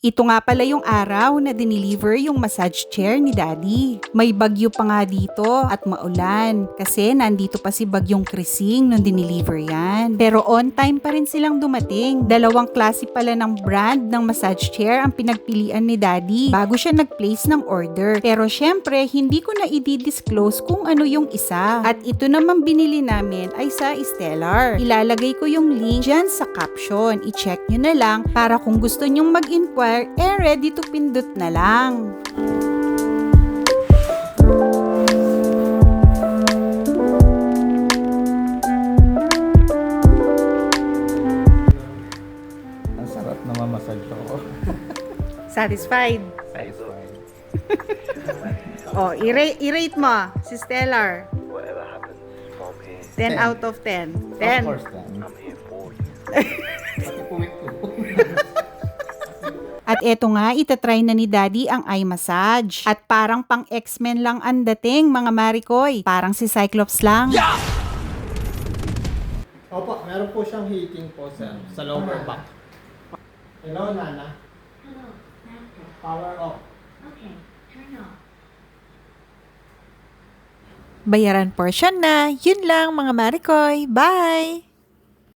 Ito nga pala yung araw na dineliver yung massage chair ni Daddy. May bagyo pa nga dito at maulan kasi nandito pa si Bagyong Krising nung dineliver yan. Pero on time pa rin silang dumating. Dalawang klase pala ng brand ng massage chair ang pinagpilian ni Daddy bago siya nag-place ng order. Pero syempre, hindi ko na i-disclose kung ano yung isa. At ito naman binili namin ay sa Stellar. Ilalagay ko yung link dyan sa caption. I-check nyo na lang para kung gusto nyong mag-inquire ready to pindot na lang. Ang sarap na mamasage ako. Satisfied? Satisfied. Oh, i-rate mo si Stellar. Whatever happens from here, 10 out of 10. 10. Of course, then. I'm here for you. Pati puwit ko. At eto nga, itatry na ni Daddy ang eye massage. At parang pang X-Men lang ang dating, mga Marikoy. Parang si Cyclops lang. Opo, meron po siyang heating po, sir, sa lower back. Hello, Nana. Hello, Master. Power off. Okay, turn off. Bayaran portion na. Yun lang, mga Marikoy. Bye!